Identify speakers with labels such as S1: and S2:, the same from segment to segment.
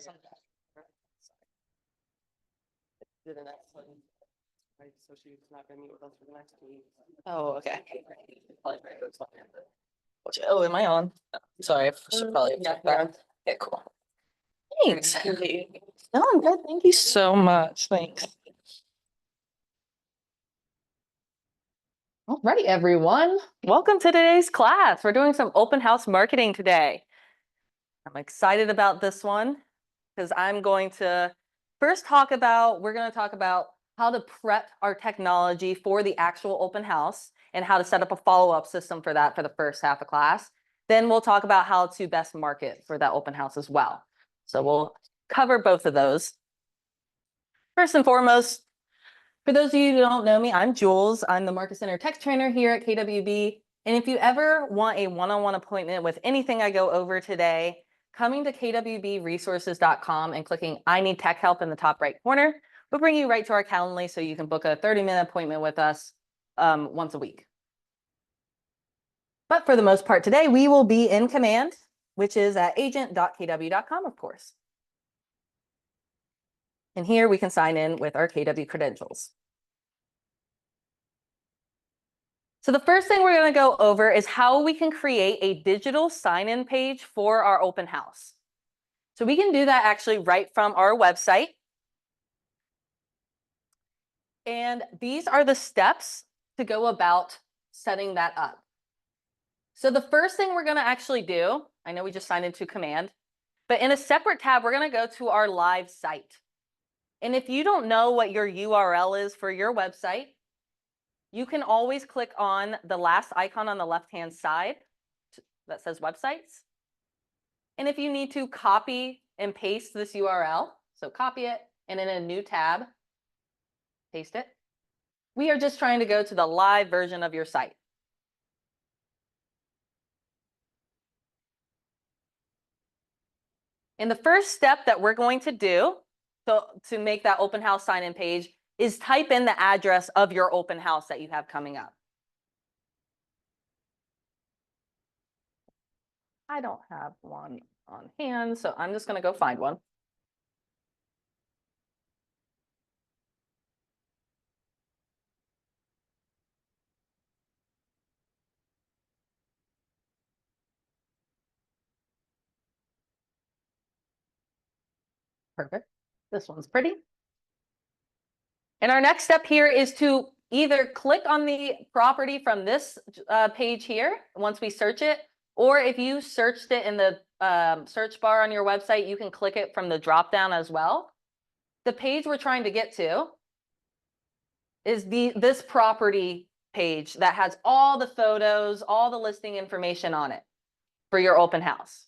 S1: this one. Do the next one. Right, so she's not gonna meet with us for the next week. Oh, okay. Oh, am I on? Sorry, I should probably have checked that. Okay, cool. Thanks. No, I'm good. Thank you so much. Thanks. All right, everyone. Welcome to today's class. We're doing some open house marketing today. I'm excited about this one because I'm going to first we're going to talk about how to prep our technology for the actual open house and how to set up a follow-up system for that for the first half of class. Then we'll talk about how to best market for that open house as well. So we'll cover both of those. First and foremost, for those of you who don't know me, I'm Jules. I'm the Market Center Tech Trainer here at KWB. And if you ever want a one-on-one appointment with anything I go over today, coming to kwbresources.com and clicking I need tech help in the top right corner will bring you right to our Calendly so you can book a 30-minute appointment with us once a week. But for the most part today, we will be in command, which is at agent.kw.com, of course. And here we can sign in with our KW credentials. So the first thing we're going to go over is how we can create a digital sign-in page for our open house. So we can do that actually right from our website. And these are the steps to go about setting that up. So the first thing we're going to actually do, I know we just signed into command, but in a separate tab, we're going to go to our live site. And if you don't know what your URL is for your website, you can always click on the last icon on the left-hand side that says websites. And if you need to copy and paste this URL, so copy it and in a new tab, paste it. We are just trying to go to the live version of your site. And the first step that we're going to do to make that open house sign-in page is type in the address of your open house that you have coming up. I don't have one on hand, so I'm just going to go find one. Perfect. This one's pretty. And our next step here is to either click on the property from this page here once we search it, or if you searched it in the search bar on your website, you can click it from the drop down as well. The page we're trying to get to is this property page that has all the photos, all the listing information on it for your open house.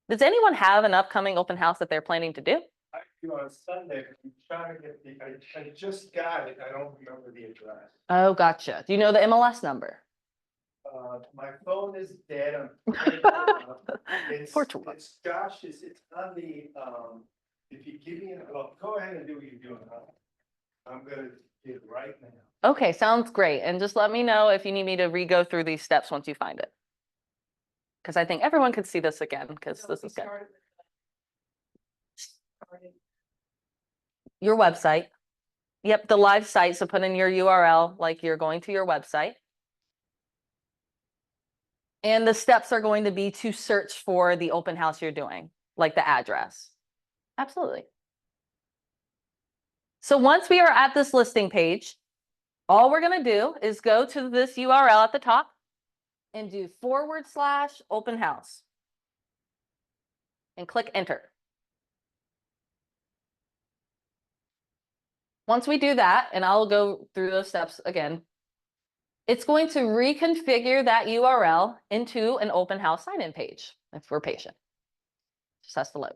S1: Does anyone have an upcoming open house that they're planning to do?
S2: On Sunday, I'm trying to get I just got it. I don't remember the address.
S1: Oh, gotcha. Do you know the MLS number?
S2: My phone is dead. It's Josh. It's on the. If you give me, well, go ahead and do what you're doing. I'm gonna get it right now.
S1: Okay, sounds great. And just let me know if you need me to re-go through these steps once you find it. Because I think everyone could see this again, because this is good. Your website. Yep, the live site. So put in your URL like you're going to your website. And the steps are going to be to search for the open house you're doing, like the address. Absolutely. So once we are at this listing page, all we're going to do is go to this URL at the top and do /open house and click enter. Once we do that, and I'll go through those steps again, it's going to reconfigure that URL into an open house sign-in page if we're patient. Just has to load.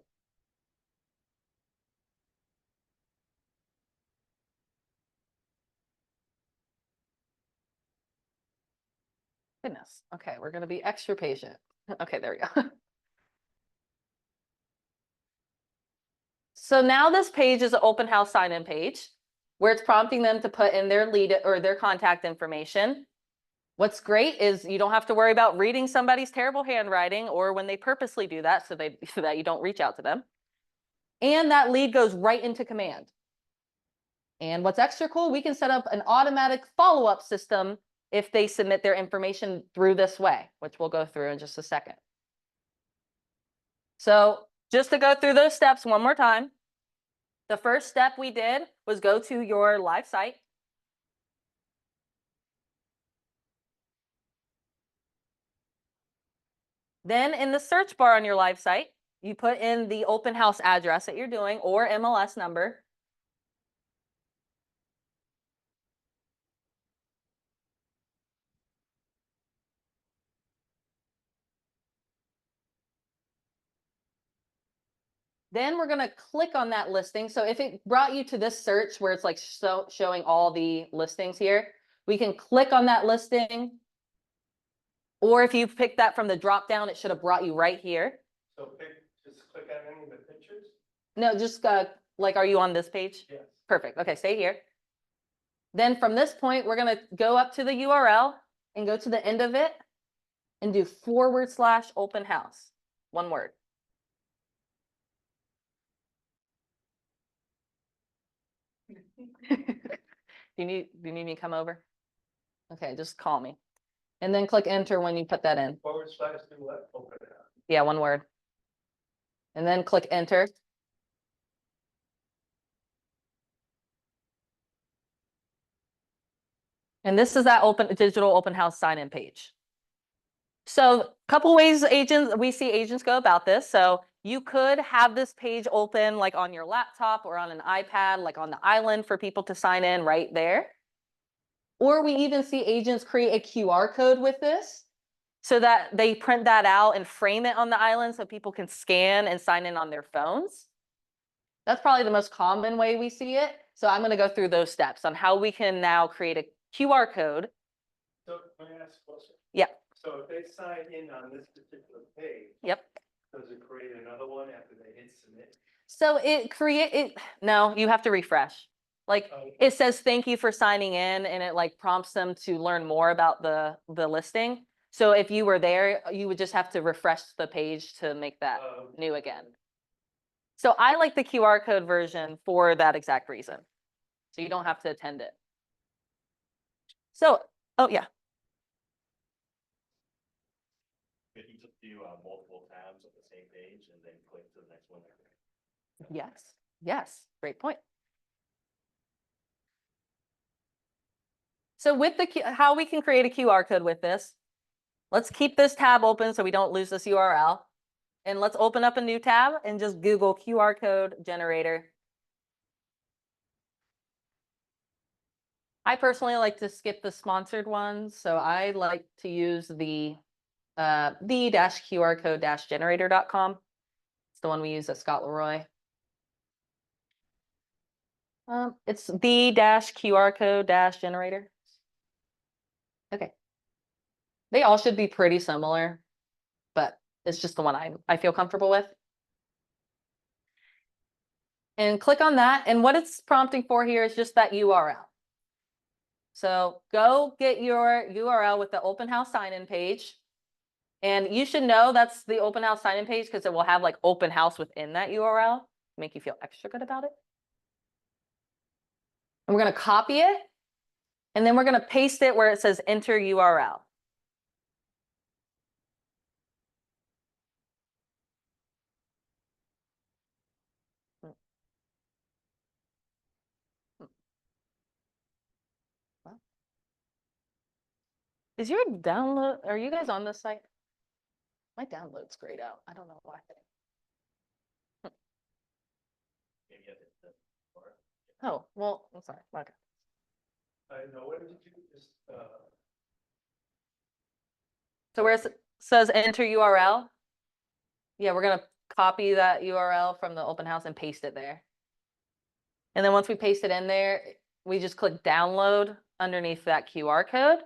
S1: Goodness. Okay, we're going to be extra patient. Okay, there we go. So now this page is an open house sign-in page where it's prompting them to put in their lead or their contact information. What's great is you don't have to worry about reading somebody's terrible handwriting or when they purposely do that so that you don't reach out to them. And that lead goes right into command. And what's extra cool, we can set up an automatic follow-up system if they submit their information through this way, which we'll go through in just a second. So just to go through those steps one more time, the first step we did was go to your live site. Then in the search bar on your live site, you put in the open house address that you're doing or MLS number. Then we're going to click on that listing. So if it brought you to this search where it's like showing all the listings here, we can click on that listing. Or if you pick that from the drop down, it should have brought you right here.
S2: So just click on any of the pictures?
S1: No, just like, are you on this page?
S2: Yes.
S1: Perfect. Okay, stay here. Then from this point, we're going to go up to the URL and go to the end of it and do / open house. One word. Do you need me to come over? Okay, just call me. And then click enter when you put that in.
S2: / do what? Open it up.
S1: Yeah, one word. And then click enter. And this is that digital open house sign-in page. So a couple ways we see agents go about this. So you could have this page open like on your laptop or on an iPad, like on the island for people to sign in right there. Or we even see agents create a QR code with this so that they print that out and frame it on the island so people can scan and sign in on their phones. That's probably the most common way we see it. So I'm going to go through those steps on how we can now create a QR code.
S2: So let me ask a question.
S1: Yeah.
S2: So if they sign in on this particular page.
S1: Yep.
S2: Does it create another one after they hit submit?
S1: So no, you have to refresh. Like it says, thank you for signing in, and it like prompts them to learn more about the listing. So if you were there, you would just have to refresh the page to make that new again. So I like the QR code version for that exact reason. So you don't have to attend it. So, oh yeah.
S3: If you just do multiple tabs of the same page and then click to the next one.
S1: Yes. Yes. Great point. So with how we can create a QR code with this, let's keep this tab open so we don't lose this URL. And let's open up a new tab and just Google QR code generator. I personally like to skip the sponsored ones, so I like to use the the-qrcode-generator.com. It's the one we use at Scott Leroy. It's the-qrcode-generator. Okay. They all should be pretty similar, but it's just the one I feel comfortable with. And click on that. And what it's prompting for here is just that URL. So go get your URL with the open house sign-in page. And you should know that's the open house sign-in page because it will have like open house within that URL, make you feel extra good about it. And we're going to copy it. And then we're going to paste it where it says enter URL. Is your download, are you guys on this site? My download's grayed out. I don't know why. Oh, well, I'm sorry. Okay.
S2: I know. What did you just?
S1: So where it says enter URL, yeah, we're going to copy that URL from the open house and paste it there. And then once we paste it in there, we just click download underneath that QR code.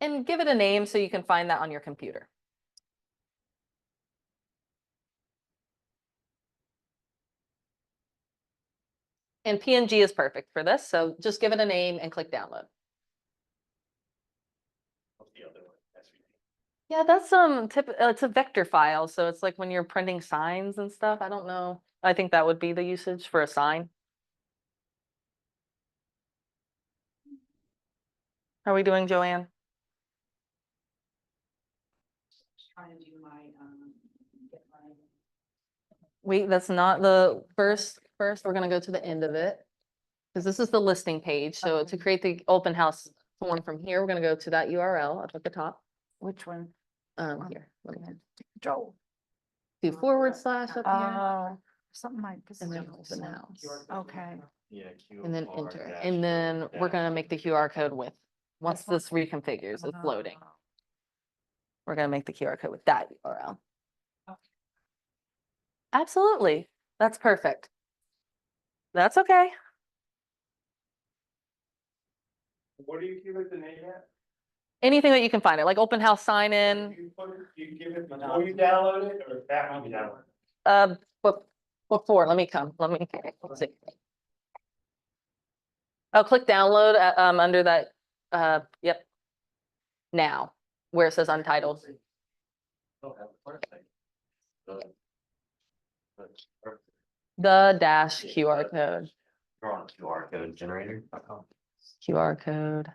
S1: And give it a name so you can find that on your computer. And PNG is perfect for this, so just give it a name and click download.
S3: What's the other one? SVG.
S1: Yeah, that's it's a vector file, so it's like when you're printing signs and stuff. I don't know. I think that would be the usage for a sign. How are we doing, Joanne?
S4: Trying to do my, get my.
S1: Wait, that's not the first. First, we're gonna go to the end of it. Because this is the listing page. So to create the open house form from here, we're gonna go to that URL up at the top.
S4: Which one?
S1: Here, let me
S4: Joel.
S1: do // up here
S4: Oh, something like this.
S1: and then open house.
S4: Okay.
S3: Yeah.
S1: And then
S3: QR
S1: enter.
S3: dash
S1: And then we're
S3: dash.
S1: gonna make the QR code with, once this reconfigures, it's loading. We're gonna make the QR code with that URL.
S4: Okay.
S1: Absolutely. That's perfect. That's okay.
S2: What do you give it the name at?
S1: Anything that you can find it, like open house sign in.
S2: You give it before you download it or after you download it?
S1: But before, let me, let's see. Oh, click download under that, yep. Now, where it says untitled.
S3: Okay, perfect. The- the-
S1: The dash QR code,
S3: You're on QR code generator.
S1: QR code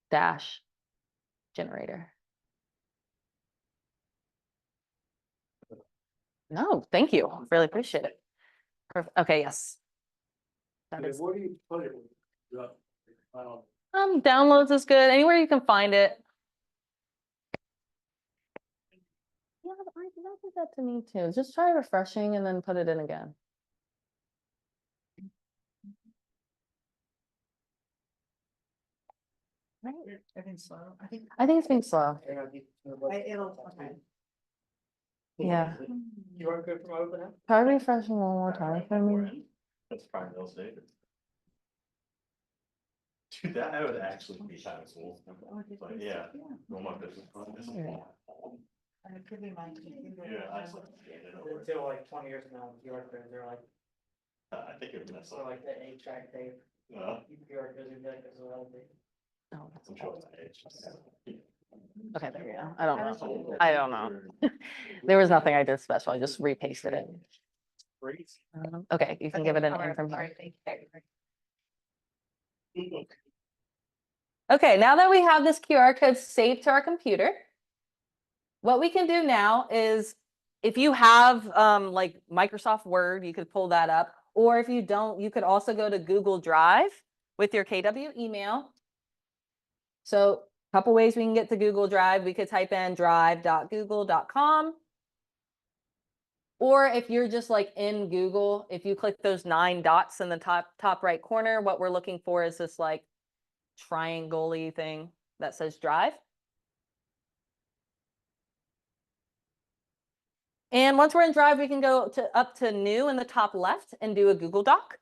S1: dash generator. No, thank you. Really appreciate it. Okay, yes. That is,
S2: What do you put it with?
S1: downloads is good. Anywhere you can find it. Yeah, that did that to me too. Just try refreshing and then put it in again.
S4: Right, everything's slow. I think.
S1: I think it's being slow.
S4: It'll, okay.
S1: Yeah.
S2: You are good from open up?
S1: Try refreshing one more time for me.
S3: That's prime real estate. Dude, that would actually be kind of cool. But yeah, no more business.
S1: Yeah.
S4: It could be my.
S3: Yeah, I just like scanned it over.
S2: Until like 20 years from now, QR codes are like,
S3: I think it would mess up.
S2: like the eight-track tape. QR codes are like, as well.
S1: Oh,
S3: I'm sure it's an age.
S1: okay, there we go. I don't know. I don't know. There was nothing I did special. I just repasted it. Okay, you can give it an in from here. Okay, now that we have this QR code saved to our computer, what we can do now is, if you have like Microsoft Word, you could pull that up. Or if you don't, you could also go to Google Drive with your KW email. So a couple ways we can get to Google Drive. We could type in drive.google.com. Or if you're just like in Google, if you click those 9 dots in the top right corner, what we're looking for is this like triangle-y thing that says Drive. And once we're in Drive, we can go up to New in the top left and do a Google Doc.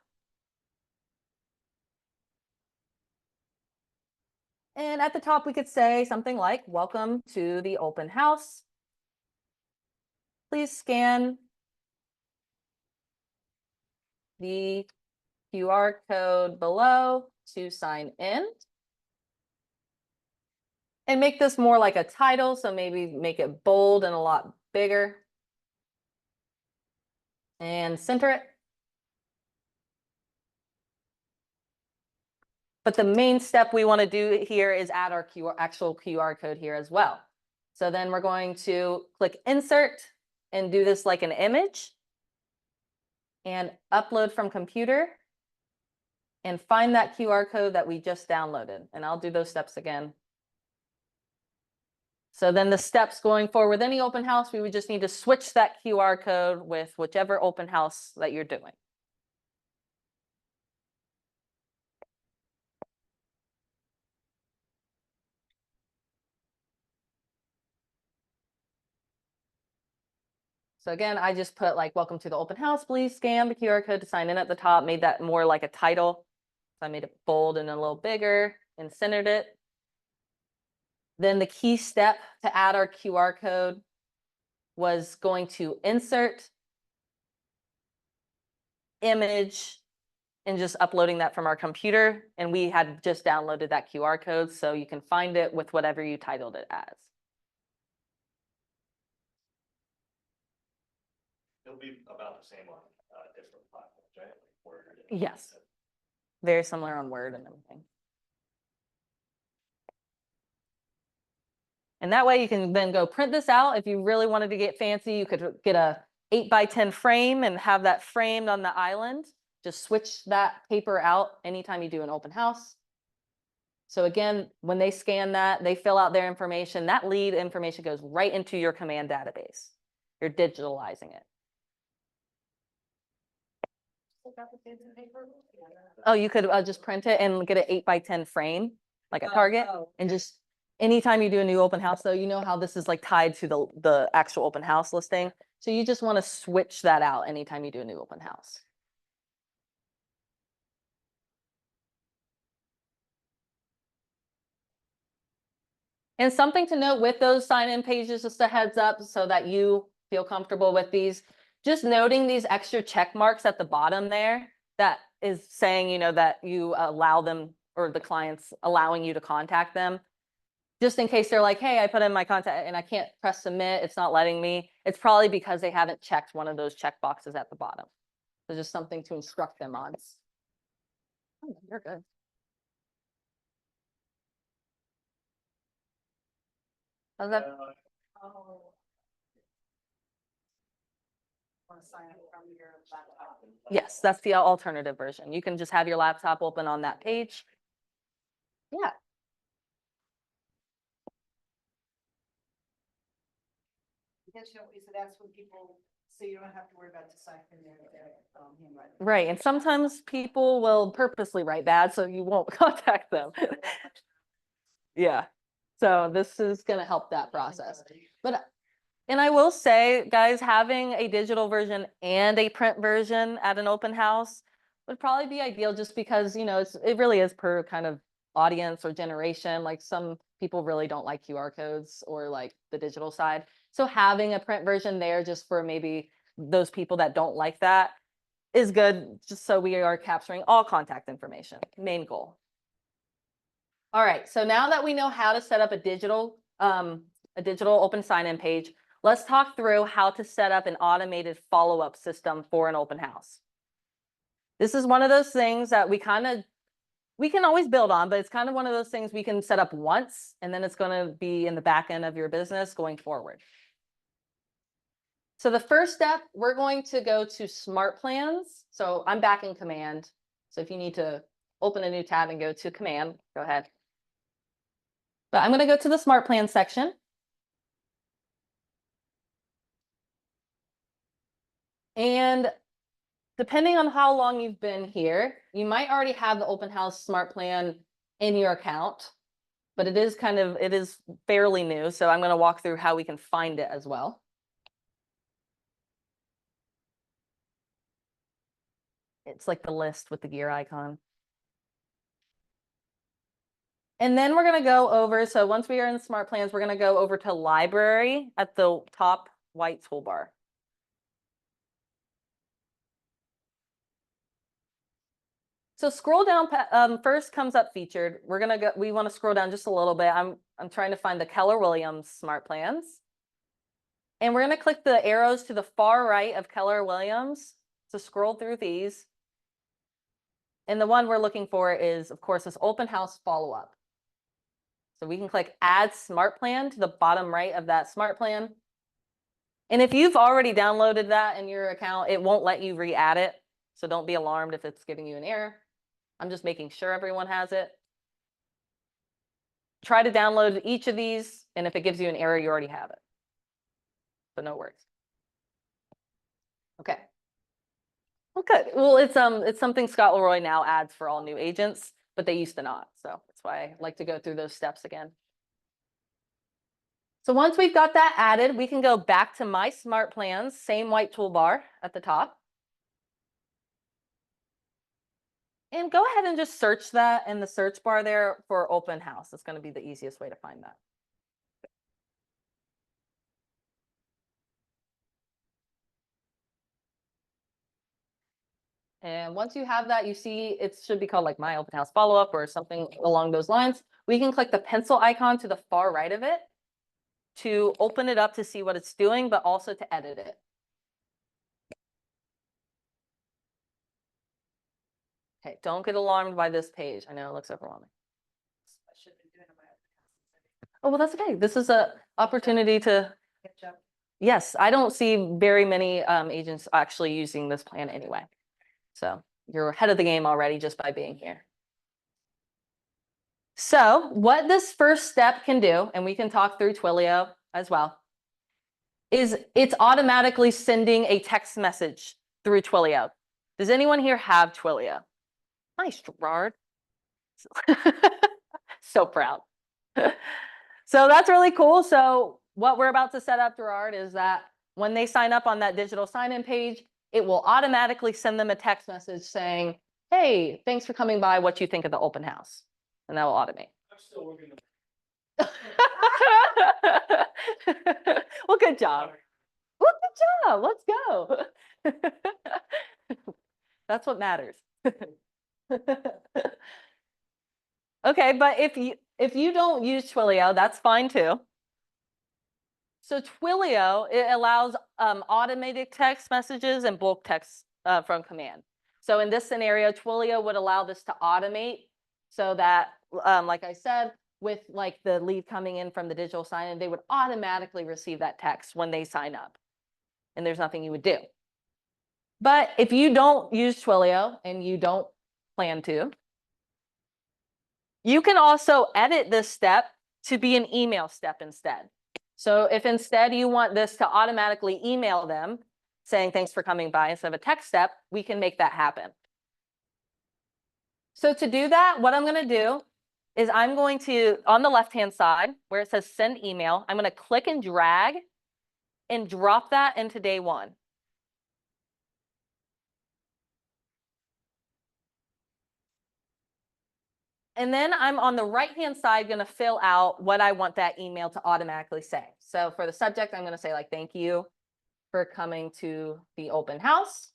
S1: And at the top, we could say something like, welcome to the open house. Please scan the QR code below to sign in. And make this more like a title, so maybe make it bold and a lot bigger. And center it. But the main step we want to do here is add our actual QR code here as well. So then we're going to click insert and do this like an image. And upload from computer. And find that QR code that we just downloaded. And I'll do those steps again. So then the steps going forward with any open house, we would just need to switch that QR code with whichever open house that you're doing. So again, I just put like, welcome to the open house, please scan the QR code to sign in at the top, made that more like a title. So I made it bold and a little bigger and centered it. Then the key step to add our QR code was going to insert, image, and just uploading that from our computer. And we had just downloaded that QR code, so you can find it with whatever you titled it as.
S3: It'll be about the same on different platforms, right? Like Word and-
S1: Yes. Very similar on Word and everything. And that way you can then go print this out. If you really wanted to get fancy, you could get a 8x10 frame and have that framed on the island. Just switch that paper out anytime you do an open house. So again, when they scan that, they fill out their information. That lead information goes right into your command database. You're digitalizing it. Oh, you could just print it and get an 8x10 frame, like a Target, and just anytime you do a new open house, though, you know how this is like tied to the actual open house listing. So you just want to switch that out anytime you do a new open house. And something to note with those sign-in pages, just a heads up so that you feel comfortable with these, just noting these extra check marks at the bottom there, that is saying, you know, that you allow them, or the client's allowing you to contact them. Just in case they're like, hey, I put in my contact and I can't press submit, it's not letting me. It's probably because they haven't checked one of those check boxes at the bottom. So just something to instruct them on. Oh, you're good. How's that?
S4: Oh. Want to sign up from your laptop?
S1: Yes, that's the alternative version. You can just have your laptop open on that page. Yeah.
S4: Because, you know, so that's when people, so you don't have to worry about deciphering their handwriting.
S1: Right, and sometimes people will purposely write bad, so you won't contact them. Yeah, so this is gonna help that process. But, and I will say, guys, having a digital version and a print version at an open house would probably be ideal, just because, you know, it really is per kind of audience or generation. Like some people really don't like QR codes or like the digital side. So having a print version there just for maybe those people that don't like that is good, just so we are capturing all contact information, main goal. All right, so now that we know how to set up a digital open sign-in page, let's talk through how to set up an automated follow-up system for an open house. This is one of those things that we can always build on, but it's kind of one of those things we can set up once, and then it's going to be in the back end of your business going forward. So the first step, we're going to go to Smart Plans. So I'm back in Command. So if you need to open a new tab and go to Command, go ahead. But I'm going to go to the Smart Plan section. And depending on how long you've been here, you might already have the open house Smart Plan in your account, but it is fairly new. So I'm going to walk through how we can find it as well. It's like the list with the gear icon. And then we're going to go over, so once we are in Smart Plans, we're going to go over to Library at the top white toolbar. So scroll down, first comes up Featured. We want to scroll down just a little bit. I'm trying to find the Keller Williams Smart Plans. And we're going to click the arrows to the far right of Keller Williams to scroll through these. And the one we're looking for is, of course, this open house follow-up. So we can click Add Smart Plan to the bottom right of that Smart Plan. And if you've already downloaded that in your account, it won't let you re-add it. So don't be alarmed if it's giving you an error. I'm just making sure everyone has it. Try to download each of these, and if it gives you an error, you already have it. So no worries. Okay. Well, good. Well, it's something Scott Leroy now adds for all new agents, but they used to not. So that's why I like to go through those steps again. So once we've got that added, we can go back to My Smart Plans, same white toolbar at the top. And go ahead and just search that in the search bar there for open house. It's going to be the easiest way to find that. And once you have that, you see it should be called like My Open House Follow-up or something along those lines. We can click the pencil icon to the far right of it to open it up to see what it's doing, but also to edit it. Okay, don't get alarmed by this page. I know it looks overwhelming.
S4: I should have been doing it my
S1: Oh, well, that's okay. This is a opportunity to,
S4: catch up.
S1: yes, I don't see very many agents actually using this plan anyway. So you're ahead of the game already just by being here. So what this first step can do, and we can talk through Twilio as well, is it's automatically sending a text message through Twilio. Does anyone here have Twilio? Nice, Gerard. So proud. So that's really cool. So what we're about to set up, Gerard, is that when they sign up on that digital sign-in page, it will automatically send them a text message saying, hey, thanks for coming by. What you think of the open house? And that will automate.
S2: I'm still working on.
S1: Well, good job. Well, good job. Let's go. That's what matters. Okay, but if you don't use Twilio, that's fine too. So Twilio, it allows automated text messages and bulk text from command. So in this scenario, Twilio would allow this to automate so that, like I said, with like the lead coming in from the digital sign-in, they would automatically receive that text when they sign up. And there's nothing you would do. But if you don't use Twilio and you don't plan to, you can also edit this step to be an email step instead. So if instead you want this to automatically email them saying thanks for coming by instead of a text step, we can make that happen. So to do that, what I'm going to do is I'm going to, on the left-hand side where it says send email, I'm going to click and drag and drop that into day one. And then I'm on the right-hand side going to fill out what I want that email to automatically say. So for the subject, I'm going to say like, thank you for coming to the open house.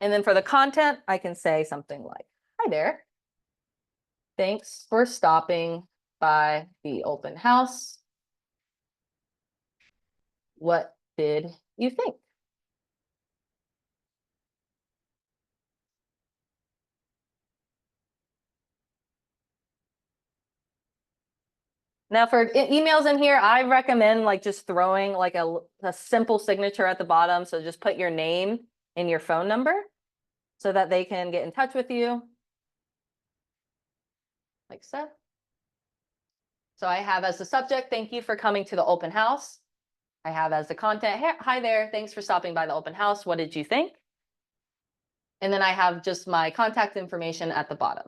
S1: And then for the content, I can say something like, hi there. Thanks for stopping by the open house. What did you think? Now for emails in here, I recommend like just throwing like a simple signature at the bottom. So just put your name and your phone number so that they can get in touch with you. Like so. So I have as the subject, thank you for coming to the open house. I have as the content, hi there, thanks for stopping by the open house. What did you think? And then I have just my contact information at the bottom.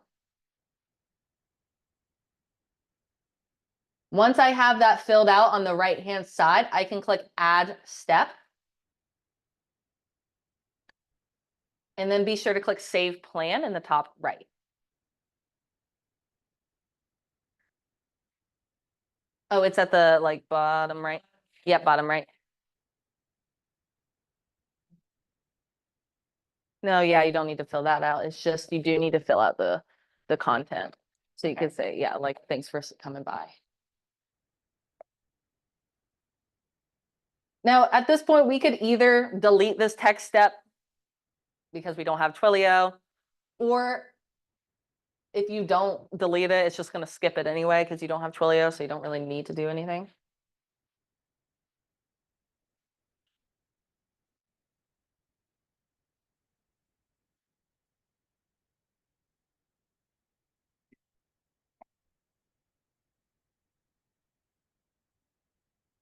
S1: Once I have that filled out on the right-hand side, I can click Add Step. And then be sure to click Save Plan in the top right. Oh, it's at the like bottom right. Yep, bottom right. No, yeah, you don't need to fill that out. It's just you do need to fill out the content. So you could say, yeah, like thanks for coming by. Now, at this point, we could either delete this text step because we don't have Twilio, or if you don't delete it, it's just going to skip it anyway because you don't have Twilio, so you don't really need to do anything.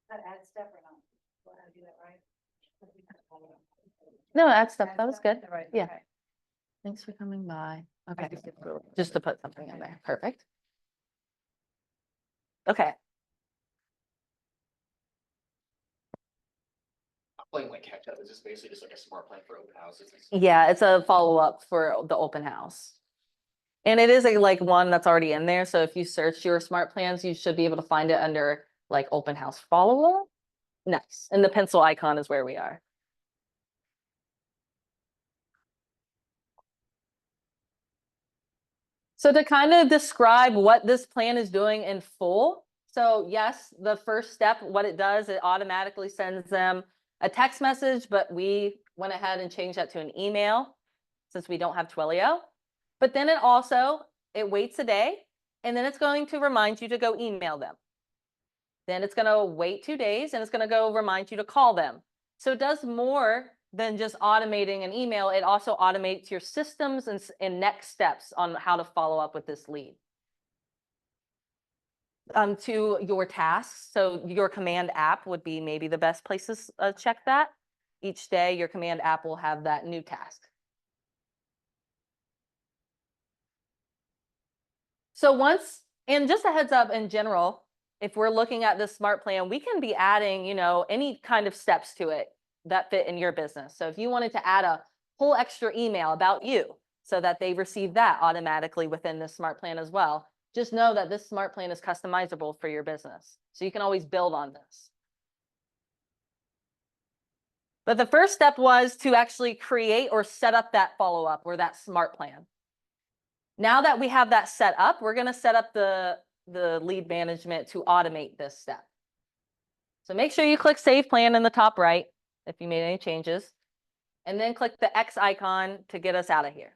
S4: That add step or not? Want to do that right?
S1: No, add stuff.
S4: Add
S1: That was
S4: step?
S1: good.
S4: Right,
S1: Yeah.
S4: okay.
S1: Thanks for coming by. Okay, just to put something in there. Perfect. Okay.
S3: Playing like catch up, is this basically just like a smart plan for open houses?
S1: Yeah, it's a follow-up for the open house. And it is a like one that's already in there. So if you search your smart plans, you should be able to find it under like open house follow-up. Nice. And the pencil icon is where we are. So to kind of describe what this plan is doing in full. So yes, the first step, what it does, it automatically sends them a text message, but we went ahead and changed that to an email since we don't have Twilio. But then it waits a day, and then it's going to remind you to go email them. Then it's going to wait 2 days, and it's going to go remind you to call them. So it does more than just automating an email. It also automates your systems and next steps on how to follow up with this lead. To your tasks. So your command app would be maybe the best place to check that. Each day, your command app will have that new task. So and just a heads up in general, if we're looking at this smart plan, we can be adding, any kind of steps to it that fit in your business. So if you wanted to add a whole extra email about you so that they receive that automatically within this smart plan as well, just know that this smart plan is customizable for your business. So you can always build on this. But the first step was to actually create or set up that follow-up or that smart plan. Now that we have that set up, we're going to set up the lead management to automate this step. So make sure you click Save Plan in the top right if you made any changes, and then click the X icon to get us out of here.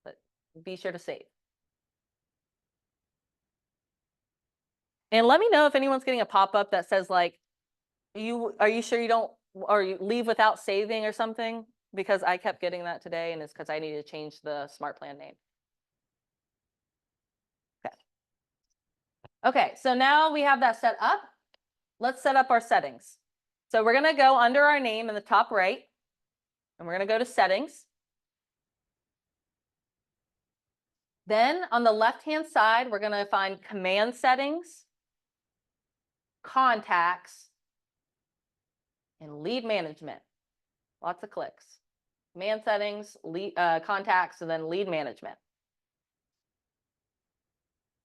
S1: But be sure to save. And let me know if anyone's getting a pop-up that says like, are you sure you don't, or you leave without saving or something? Because I kept getting that today, and it's because I needed to change the smart plan name. Okay, so now we have that set up. Let's set up our settings. So we're going to go under our name in the top right, and we're going to go to settings. Then on the left-hand side, we're going to find command settings, contacts, and lead management. Lots of clicks. Command settings, contacts, and then lead management.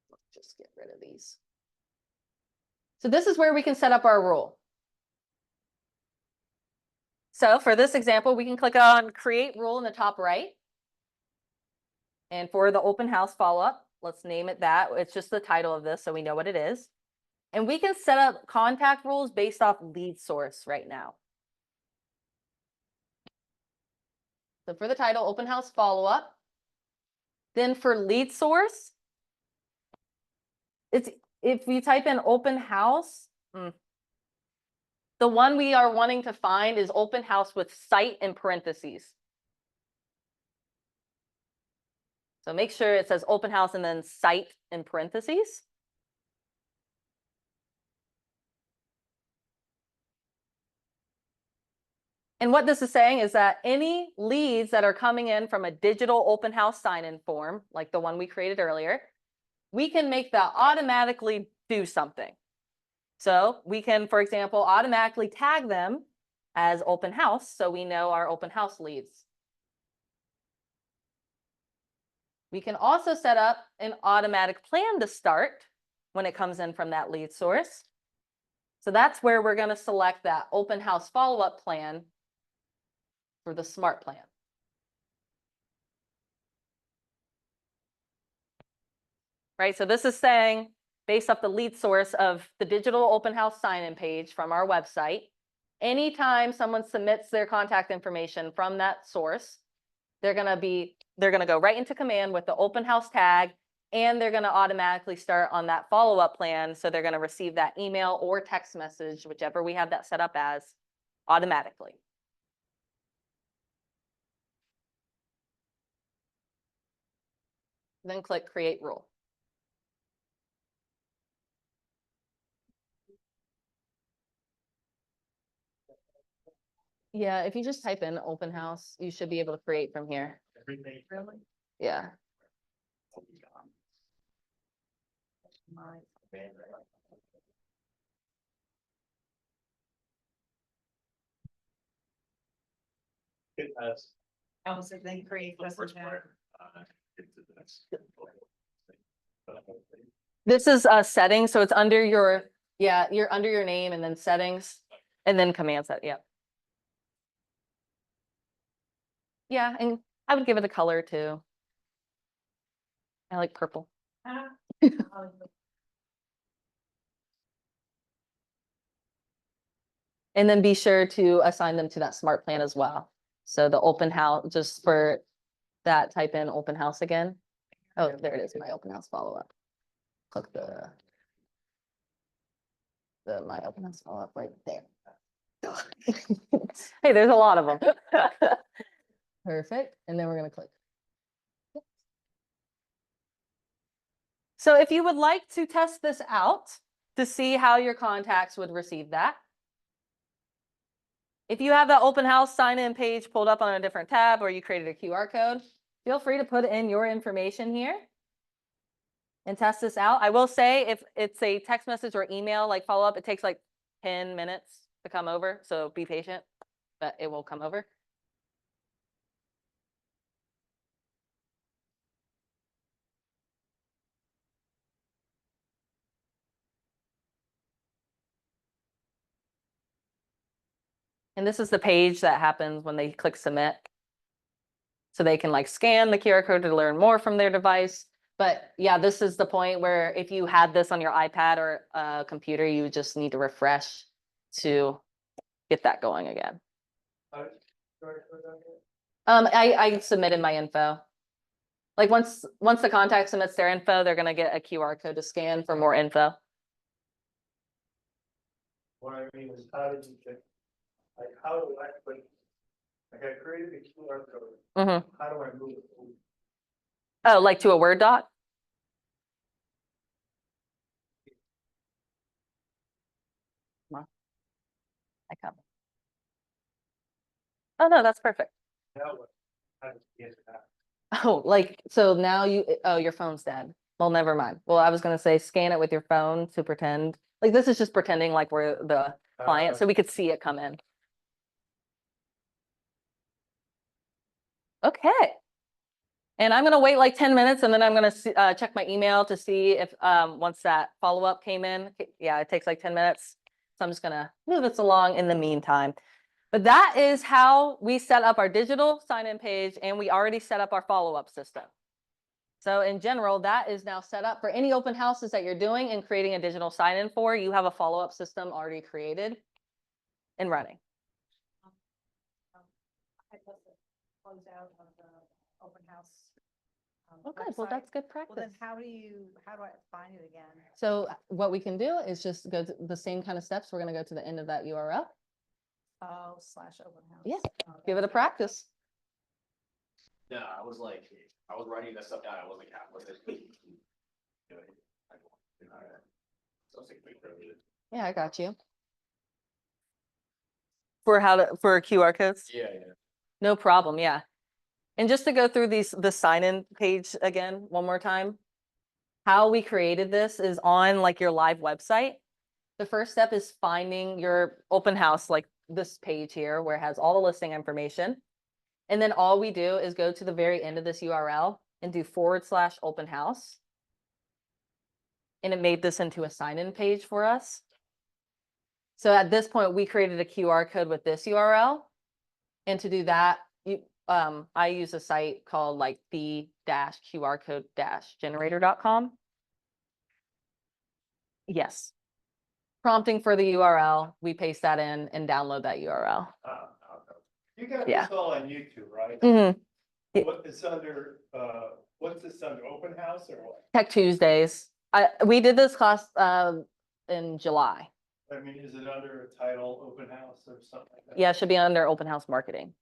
S1: Let's just get rid of these. So this is where we can set up our rule. So for this example, we can click on Create Rule in the top right. And for the open house follow-up, let's name it that. It's just the title of this, so we know what it is. And we can set up contact rules based off lead source right now. So for the title, open house follow-up. Then for lead source, if we type in open house, the one we are wanting to find is open house with site in parentheses. So make sure it says open house and then site in parentheses. And what this is saying is that any leads that are coming in from a digital open house sign-in form, like the one we created earlier, we can make that automatically do something. So we can, for example, automatically tag them as open house so we know our open house leads. We can also set up an automatic plan to start when it comes in from that lead source. So that's where we're going to select that open house follow-up plan for the smart plan. Right, so this is saying, based off the lead source of the digital open house sign-in page from our website, anytime someone submits their contact information from that source, they're going to go right into command with the open house tag, and they're going to automatically start on that follow-up plan. So they're going to receive that email or text message, whichever we have that set up as, automatically. Then click Create Rule. Yeah, if you just type in open house, you should be able to create from here.
S3: Everything really?
S1: Yeah.
S3: It has.
S4: Oh, so then create
S3: The
S4: doesn't
S3: first
S4: matter.
S3: part, into the next.
S1: This is settings, so it's under your, you're under your name and then settings and then command set, yeah. Yeah, and I would give it a color too. I like purple. And then be sure to assign them to that smart plan as well. So the open house, just for that, type in open house again. Oh, there it is, my open house follow-up. Click my open house follow-up right there. Hey, there's a lot of them. Perfect. And then we're gonna click. So if you would like to test this out to see how your contacts would receive that, if you have that open house sign-in page pulled up on a different tab or you created a QR code, feel free to put in your information here and test this out. I will say if it's a text message or email, like follow-up, it takes like 10 minutes to come over. So be patient, but it will come over. And this is the page that happens when they click submit. So they can like scan the QR code to learn more from their device. But yeah, this is the point where if you had this on your iPad or a computer, you would just need to refresh to get that going again. I submitted my info. Like once the contact submits their info, they're gonna get a QR code to scan for more info.
S2: What I mean is, how did you get, like, how do I put, like, I created a QR code,
S1: Mhm.
S2: how do I move it?
S1: Oh, like to a Word doc? Come on. I come. Oh, no, that's perfect.
S2: Now what? How do you get that?
S1: Oh, like, so now oh, your phone's dead. Well, never mind. Well, I was gonna say scan it with your phone to pretend, like this is just pretending like we're the client, so we could see it come in. Okay. And I'm gonna wait like 10 minutes and then I'm gonna check my email to see if once that follow-up came in. Yeah, it takes like 10 minutes. So I'm just gonna move this along in the meantime. But that is how we set up our digital sign-in page, and we already set up our follow-up system. So in general, that is now set up for any open houses that you're doing and creating a digital sign-in for. You have a follow-up system already created and running.
S4: I put the close out of the open house.
S1: Oh, good. Well,
S4: website.
S1: that's good
S4: Well,
S1: practice.
S4: then how do I find it again?
S1: So what we can do is just go to the same kind of steps. We're going to go to the end of that URL.
S4: Oh, / open house.
S1: Yeah,
S4: Oh,
S1: give it a practice.
S3: No, I was writing that stuff down. I wasn't half with it. So it's like quick review.
S1: Yeah, I got you. For QR codes?
S3: Yeah.
S1: No problem, yeah. And just to go through the sign-in page again, one more time. How we created this is on like your live website. The first step is finding your open house, like this page here, where it has all the listing information. And then all we do is go to the very end of this URL and do / open house. And it made this into a sign-in page for us. So at this point, we created a QR code with this URL. And to do that, I use a site called like the-QR code-generator.com. Yes. Prompting for the URL, we paste that in and download that URL.
S2: Okay. You got
S1: Yeah.
S2: this all on YouTube, right?
S1: Mm-hmm. Yeah.
S2: What is under, what's this under, open house or what?
S1: Tech Tuesdays. We did this class in July.
S2: I mean, is it under a title, open house or something like that?
S1: Yeah, it should be under open house marketing.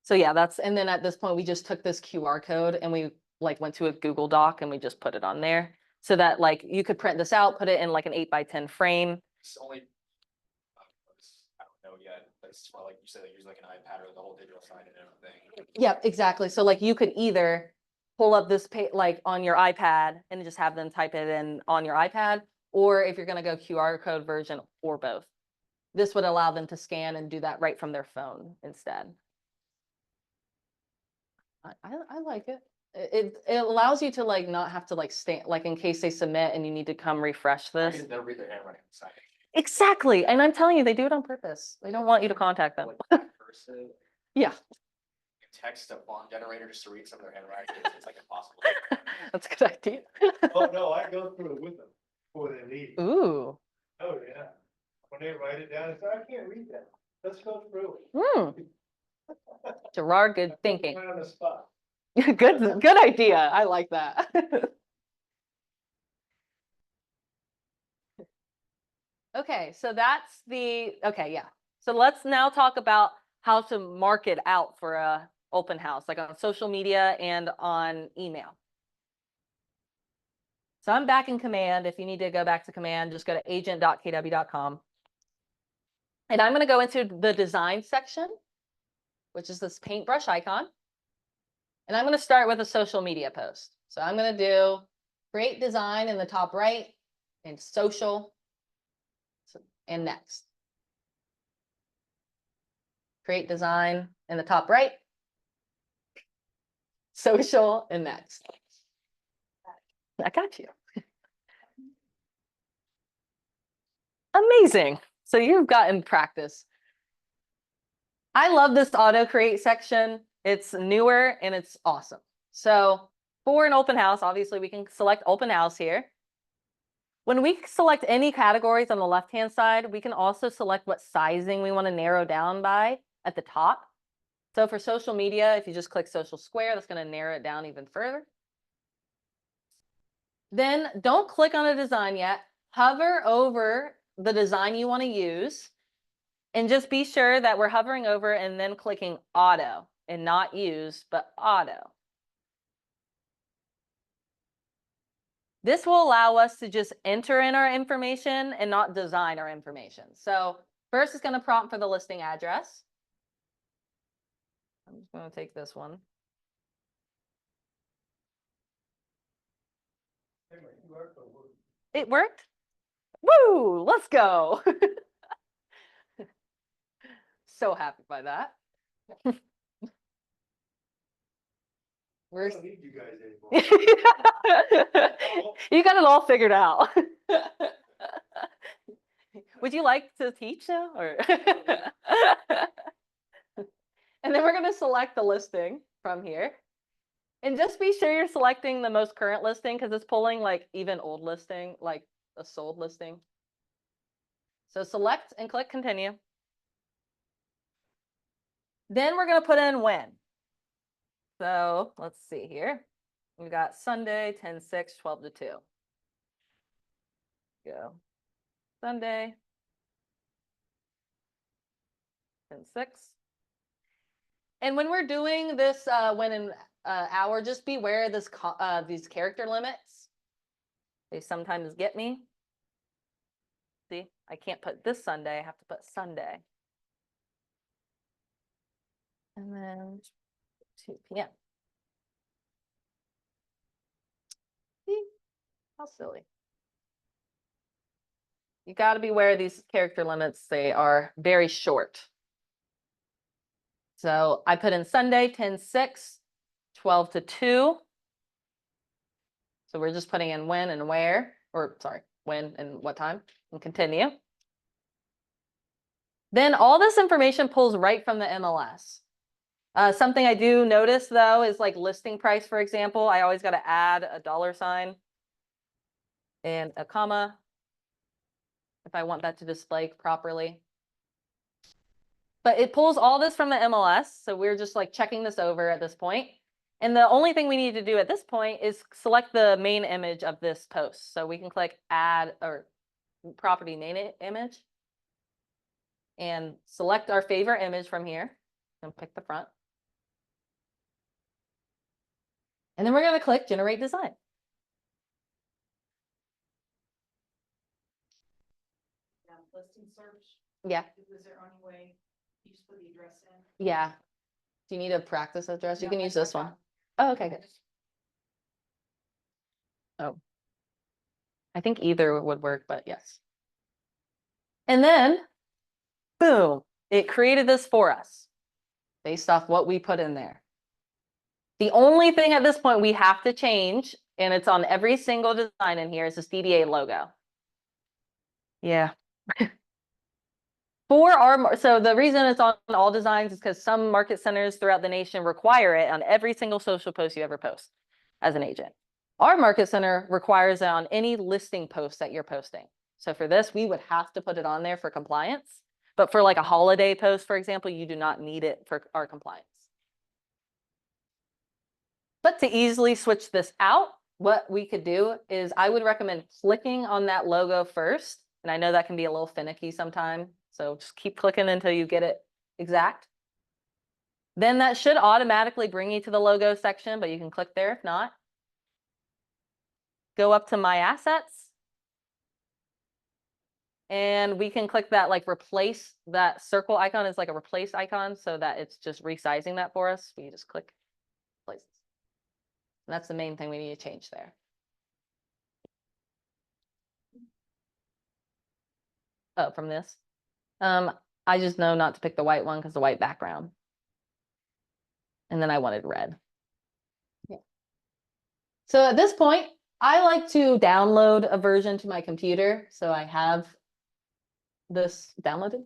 S1: So yeah, and then at this point, we just took this QR code and we like went to a Google Doc and we just put it on there so that like you could print this out, put it in like an 8x10 frame.
S3: It's only, I don't know yet, but it's more like you said, use like an iPad or the whole digital sign and everything.
S1: Yeah, exactly. So like you could either pull up this page like on your iPad and just have them type it in on your iPad, or if you're going to go QR code version, or both. This would allow them to scan and do that right from their phone instead. I like it. It allows you to like not have to like stay like in case they submit and you need to come refresh this.
S3: They'll read their handwriting sign.
S1: Exactly. And I'm telling you, they do it on purpose. They don't want you to contact them.
S3: Like that cursive.
S1: Yeah.
S3: text a font generator just to read some of their handwriting. It's like impossible.
S1: That's a good idea.
S2: Oh, no, I go through it with them before they leave.
S1: Ooh.
S2: Oh, yeah. When they write it down, it's, I can't read that. Let's go through it.
S1: Gerard, good thinking.
S2: Right on the spot.
S1: Good idea. I like that. Okay, so that's okay, yeah. So let's now talk about how to market out for a open house, like on social media and on email. So I'm back in Command. If you need to go back to Command, just go to agent.kw.com. And I'm going to go into the design section, which is this paintbrush icon. And I'm going to start with a social media post. So I'm going to do create design in the top right and social and next. Create design in the top right, social and next. I got you. Amazing. So you've gotten practice. I love this auto create section. It's newer and it's awesome. So for an open house, obviously we can select open house here. When we select any categories on the left-hand side, we can also select what sizing we want to narrow down by at the top. So for social media, if you just click social square, that's going to narrow it down even further. Then don't click on a design yet. Hover over the design you want to use. And just be sure that we're hovering over and then clicking auto and not use, but auto. This will allow us to just enter in our information and not design our information. So first it's going to prompt for the listing address. I'm just going to take this one. It worked? Woo! Let's go. So happy by that.
S2: I don't need you guys anymore.
S1: You got it all figured out. Would you like to teach now? Or and then we're going to select the listing from here. And just be sure you're selecting the most current listing because it's pulling like even old listing, like a sold listing. So select and click continue. Then we're going to put in when. So let's see here. We've got Sunday, 10/6, 12 to 2. Go. Sunday, 10/6. And when we're doing this when in hour, just beware this these character limits. They sometimes get me. See, I can't put this Sunday. I have to put Sunday. And then 2 p.m. See, how silly. You got to beware of these character limits. They are very short. So I put in Sunday, 10/6, 12 to 2. So we're just putting in when and where, or sorry, when and what time, and continue. Then all this information pulls right from the MLS. Something I do notice though is like listing price, for example. I always got to add a $ and a comma if I want that to display properly. But it pulls all this from the MLS. So we're just like checking this over at this point. And the only thing we need to do at this point is select the main image of this post. So we can click add or property main image and select our favorite image from here and pick the front. And then we're going to click generate design.
S4: Listing search,
S1: Yeah.
S4: is there any way you just put the address in?
S1: Yeah. Do you need a practice address? You
S4: Yeah,
S1: can
S4: I-
S1: use
S4: I
S1: this
S4: got
S1: one.
S4: it.
S1: Oh, okay, good. Oh, I think either would work, but yes. And then, boom, it created this for us based off what we put in there. The only thing at this point we have to change, and it's on every single design in here, is this DBA logo. Yeah. So the reason it's on all designs is because some market centers throughout the nation require it on every single social post you ever post as an agent. Our market center requires it on any listing post that you're posting. So for this, we would have to put it on there for compliance. But for like a holiday post, for example, you do not need it for our compliance. But to easily switch this out, what we could do is I would recommend clicking on that logo first. And I know that can be a little finicky sometime. So just keep clicking until you get it exact. Then that should automatically bring you to the logo section, but you can click there if not. Go up to My Assets. And we can click that, like replace that circle icon is like a replace icon so that it's just resizing that for us. We just click replace. And that's the main thing we need to change there. Oh, from this. I just know not to pick the white one because the white background. And then I wanted red. Yeah. So at this point, I like to download a version to my computer. So I have this downloaded.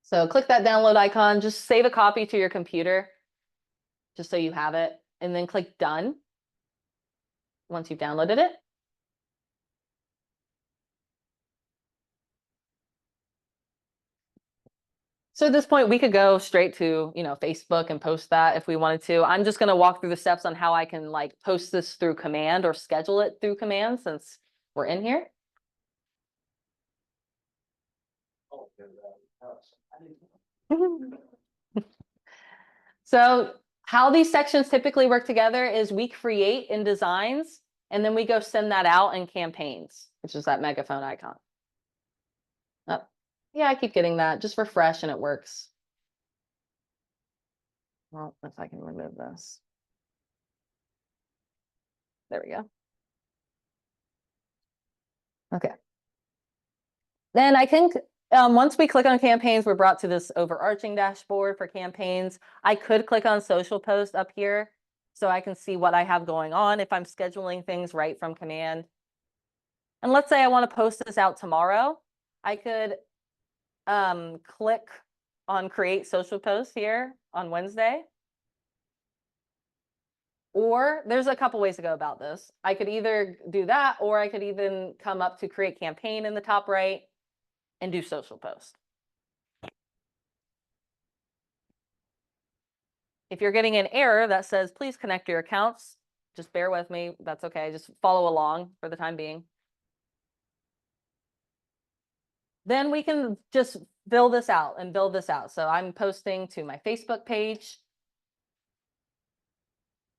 S1: So click that download icon, just save a copy to your computer, just so you have it, and then click done once you've downloaded it. So at this point, we could go straight to, Facebook and post that if we wanted to. I'm just going to walk through the steps on how I can like post this through command or schedule it through command since we're in here. So how these sections typically work together is we create in designs and then we go send that out in campaigns, which is that megaphone icon. Oh, yeah, I keep getting that. Just refresh and it works. Well, if I can remove this. There we go. Okay. Then I think once we click on campaigns, we're brought to this overarching dashboard for campaigns. I could click on social post up here so I can see what I have going on if I'm scheduling things right from command. And let's say I want to post this out tomorrow. I could click on create social post here on Wednesday. Or there's a couple ways to go about this. I could either do that, or I could even come up to create campaign in the top right and do social post. If you're getting an error that says, please connect your accounts, just bear with me. That's okay. Just follow along for the time being. Then we can just build this out and build this out. So I'm posting to my Facebook page.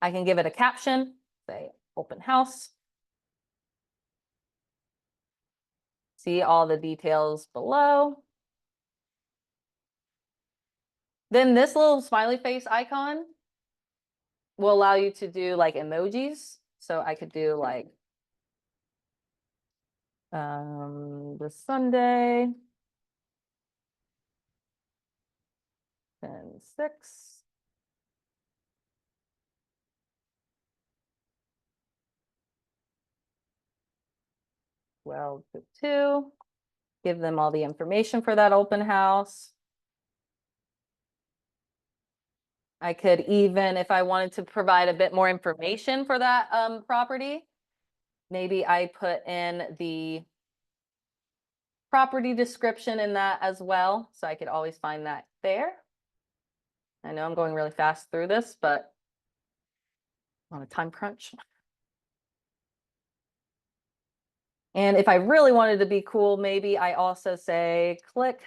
S1: I can give it a caption, say open house. See all the details below. Then this little smiley face icon will allow you to do like emojis. So I could do like this Sunday, 10/6. Well, to 2, give them all the information for that open house. I could even, if I wanted to provide a bit more information for that property, maybe I put in the property description in that as well. So I could always find that there. I know I'm going really fast through this, but on a time crunch. And if I really wanted to be cool, maybe I also say, click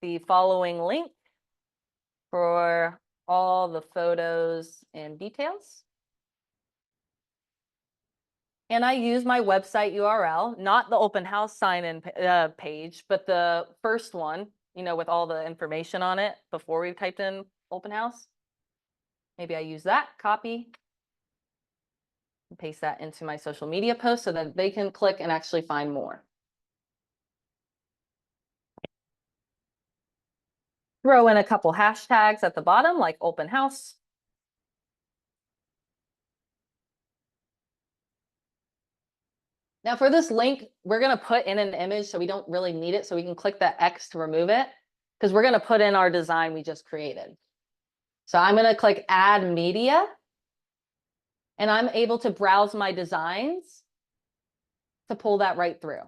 S1: the following link for all the photos and details. And I use my website URL, not the open house sign-in page, but the first one, with all the information on it before we typed in open house. Maybe I use that, copy, and paste that into my social media post so that they can click and actually find more. Throw in a couple hashtags at the bottom, like open house. Now for this link, we're gonna put in an image, so we don't really need it, so we can click that X to remove it, because we're gonna put in our design we just created. So I'm gonna click Add Media, and I'm able to browse my designs to pull that right through.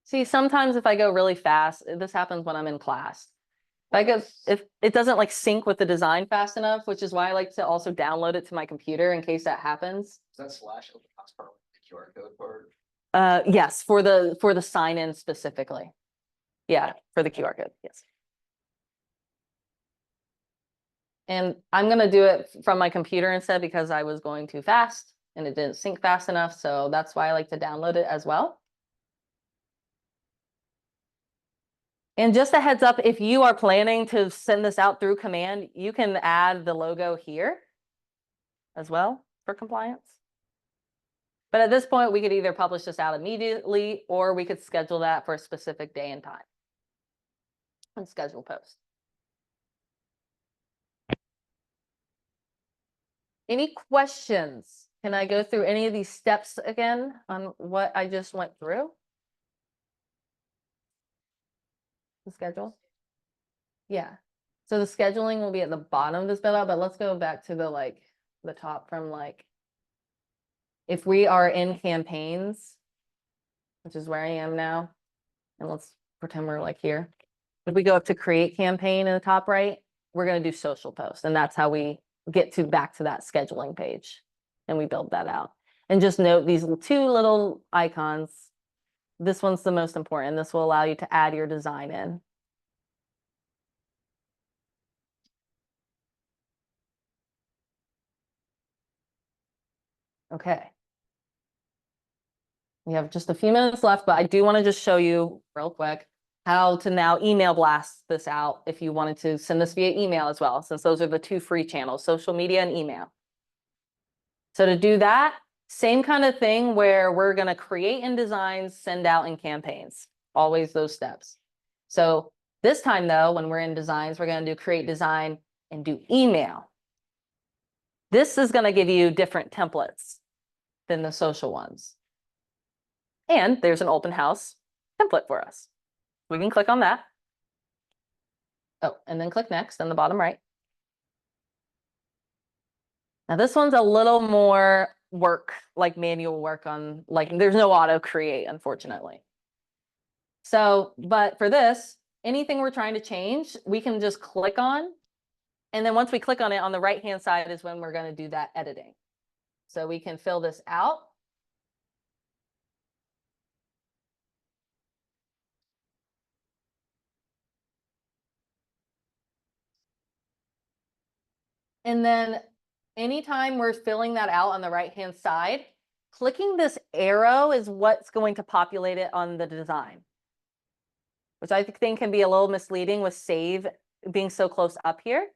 S1: See, sometimes if I go really fast, this happens when I'm in class. If it doesn't like sync with the design fast enough, which is why I like to also download it to my computer in case that happens.
S3: Is that slash open house part with the QR code part?
S1: Yes, for the sign in specifically. Yeah, for the QR code, yes. And I'm gonna do it from my computer instead because I was going too fast and it didn't sync fast enough. So that's why I like to download it as well. And just a heads up, if you are planning to send this out through command, you can add the logo here as well for compliance. But at this point, we could either publish this out immediately or we could schedule that for a specific day and time and schedule post. Any questions? Can I go through any of these steps again on what I just went through? The schedule? Yeah. So the scheduling will be at the bottom of this build out, but let's go back to the top from if we are in campaigns, which is where I am now, and let's pretend we're here. If we go up to create campaign in the top right, we're going to do social post, and that's how we get back to that scheduling page, and we build that out. And just note these two little icons. This one's the most important. This will allow you to add your design in. Okay. We have just a few minutes left, but I do want to just show you real quick how to now email blast this out if you wanted to send this via email as well, since those are the two free channels, social media and email. So to do that, same kind of thing where we're going to create in designs, send out in campaigns, always those steps. So this time though, when we're in designs, we're going to do create design and do email. This is going to give you different templates than the social ones. And there's an open house template for us. We can click on that. Oh, and then click next on the bottom right. Now this one's a little more work, like manual work on, there's no auto create, unfortunately. So, but for this, anything we're trying to change, we can just click on. And then once we click on it, on the right-hand side is when we're going to do that editing. So we can fill this out. And then anytime we're filling that out on the right-hand side, clicking this arrow is what's going to populate it on the design, which I think can be a little misleading with save being so close up here.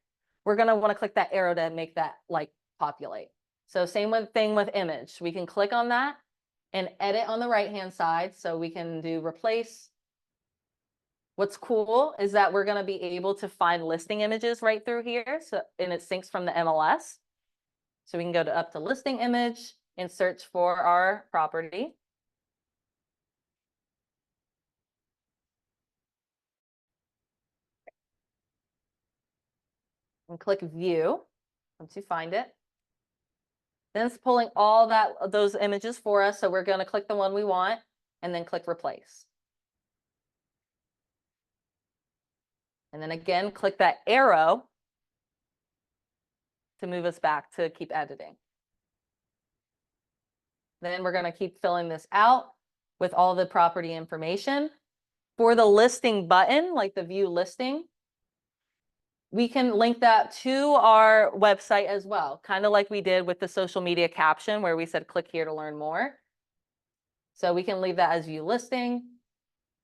S1: We're going to want to click that arrow to make that populate. So same thing with image. We can click on that and edit on the right-hand side. So we can do replace. What's cool is that we're going to be able to find listing images right through here. So, and it syncs from the MLS. So we can go up to listing image and search for our property. And click view once you find it. Then it's pulling all those images for us. So we're going to click the one we want and then click replace. And then again, click that arrow to move us back to keep editing. Then we're going to keep filling this out with all the property information. For the listing button, like the view listing, we can link that to our website as well, kind of like we did with the social media caption where we said click here to learn more. So we can leave that as view listing,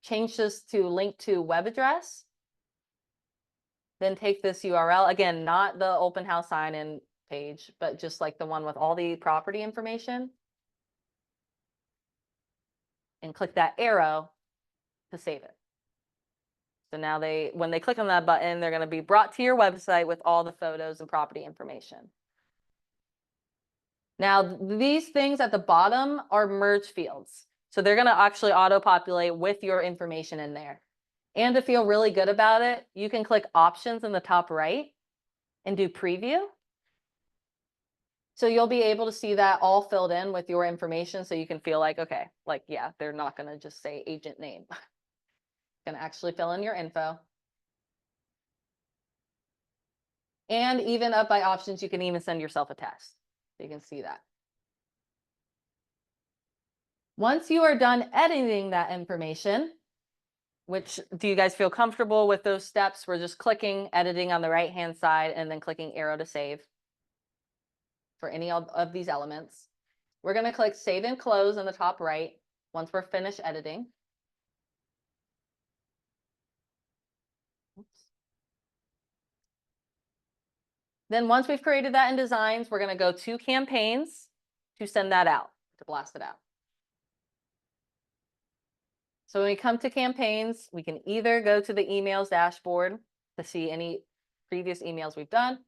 S1: change this to link to web address, then take this URL, again, not the open house sign-in page, but just like the one with all the property information, and click that arrow to save it. So now when they click on that button, they're going to be brought to your website with all the photos and property information. Now, these things at the bottom are merge fields. So they're gonna actually auto-populate with your information in there. And to feel really good about it, you can click options in the top right and do preview. So you'll be able to see that all filled in with your information, so you can feel like, okay, like, yeah, they're not gonna just say agent name. Gonna actually fill in your info. And even up by options, you can even send yourself a test. So you can see that. Once you are done editing that information, which do you guys feel comfortable with those steps? We're just clicking editing on the right-hand side and then clicking arrow to save for any of these elements. We're going to click save and close in the top right once we're finished editing. Oops. Then once we've created that in designs, we're going to go to campaigns to send that out, to blast it out. So when we come to campaigns, we can either go to the emails dashboard to see any previous emails we've done,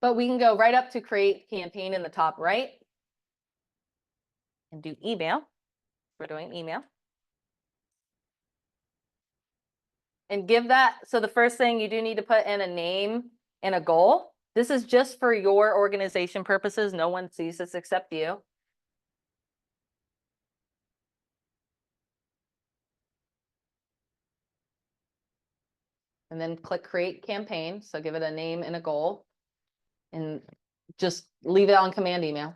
S1: but we can go right up to create campaign in the top right and do email. We're doing email. And give that, so the first thing you do need to put in a name and a goal. This is just for your organization purposes. No one sees this except you. And then click create campaign. So give it a name and a goal and just leave it on command email.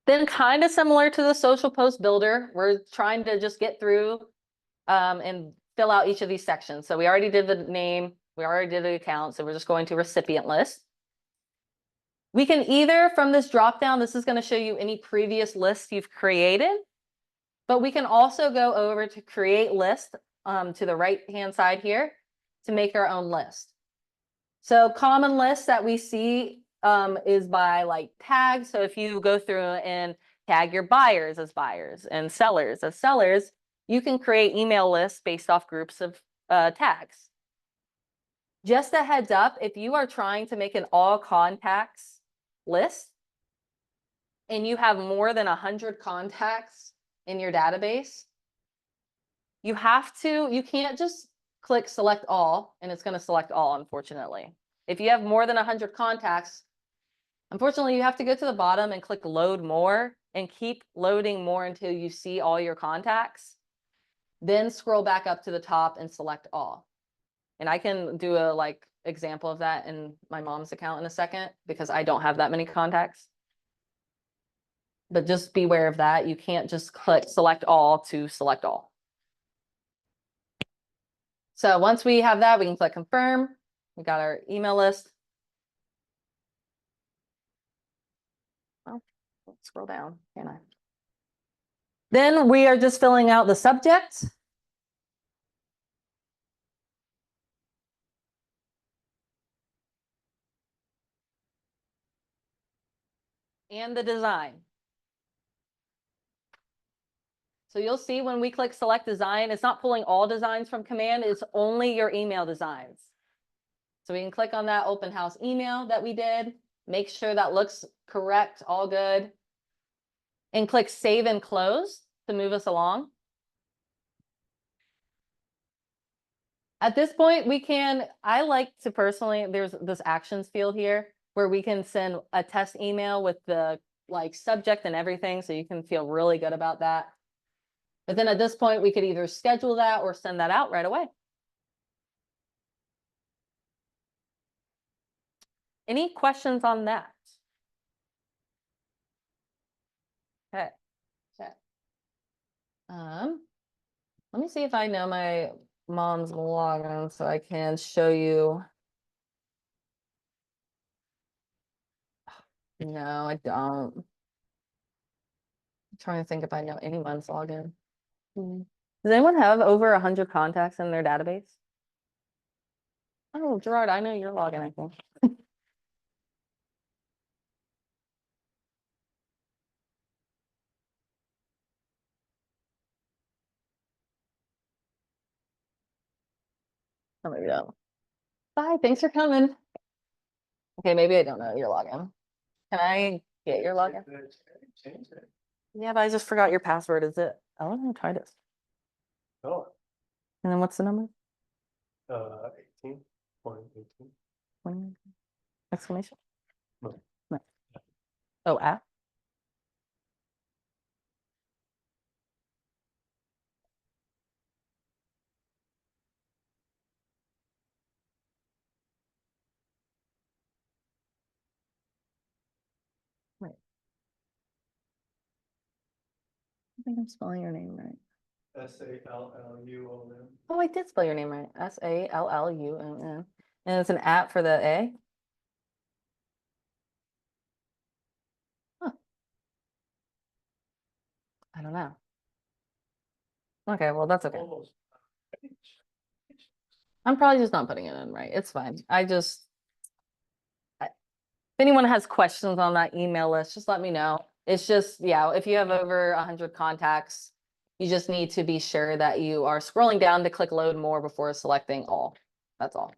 S1: Then kind of similar to the social post builder, we're trying to just get through and fill out each of these sections. So we already did the name, we already did the account, so we're just going to recipient list. We can either, from this dropdown, this is going to show you any previous lists you've created, but we can also go over to create list to the right-hand side here to make our own list. So common lists that we see is by like tags. So if you go through and tag your buyers as buyers and sellers as sellers, you can create email lists based off groups of tags. Just a heads up, if you are trying to make an all contacts list and you have more than 100 contacts in your database, you can't just click select all and it's going to select all, unfortunately. If you have more than 100 contacts, unfortunately, you have to go to the bottom and click load more and keep loading more until you see all your contacts. Then scroll back up to the top and select all. And I can do a example of that in my mom's account in a second because I don't have that many contacts. But just beware of that. You can't just click select all to select all. So once we have that, we can click confirm. We got our email list. Oh, let's scroll down, can I? Then we are just filling out the subject. And the design. So you'll see when we click select design, it's not pulling all designs from command, it's only your email designs. So we can click on that open house email that we did, make sure that looks correct, all good, and click save and close to move us along. At this point, I like to personally, there's this actions field here where we can send a test email with the subject and everything. So you can feel really good about that. But then at this point, we could either schedule that or send that out right away. Any questions on that? Okay. Let me see if I know my mom's login so I can show you. No, I don't. I'm trying to think if I know anyone's login. Does anyone have over 100 contacts in their database? Oh, Gerard, I know your login, I think. Oh, maybe not. Bye, thanks for coming. Okay, maybe I don't know your login. Can I get your login?
S2: Change it.
S1: Yeah, but I just forgot your password. Is it? Oh, let me try this.
S2: Oh,
S1: And then what's the number?
S2: 18, 18.
S1: 20 exclamation?
S2: No.
S1: No. Oh, app? Wait. I think I'm spelling your name right.
S2: SALLUON.
S1: Oh, I did spell your name right. SALLUNN. And it's an app for the A? Huh. I don't know. Okay, well, that's okay.
S2: Almost.
S1: I'm probably just not putting it in right. It's fine. If anyone has questions on that email list, just let me know. It's just, yeah, if you have over 100 contacts, you just need to be sure that you are scrolling down to click load more before selecting all. That's all.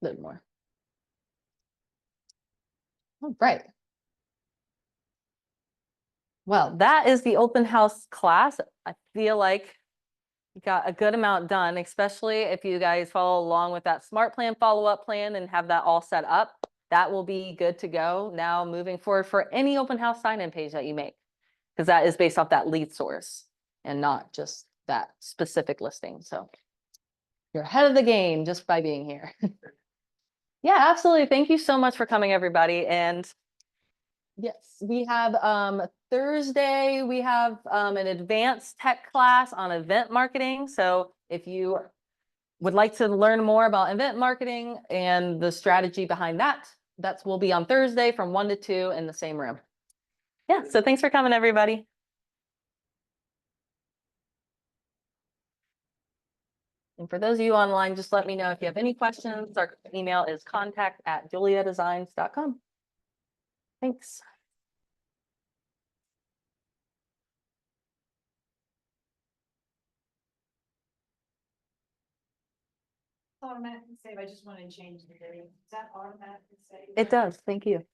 S1: Load more. All right. Well, that is the open house class. I feel like you got a good amount done, especially if you guys follow along with that SMART plan, follow-up plan, and have that all set up. That will be good to go now moving forward for any open house sign-in page that you make, because that is based off that lead source and not just that specific listing. So you're ahead of the game just by being here. Yeah, absolutely. Thank you so much for coming, everybody. And yes, we have Thursday, we have an advanced tech class on event marketing. So if you would like to learn more about event marketing and the strategy behind that, that will be on Thursday from 1 to 2 in the same room. Yeah, so thanks for coming, everybody. And for those of you online, just let me know if you have any questions. Our email is contact@juleahdesigns.com. Thanks.
S4: Automatically save, I just want to change the date. Is that automatically save?
S1: It does. Thank you.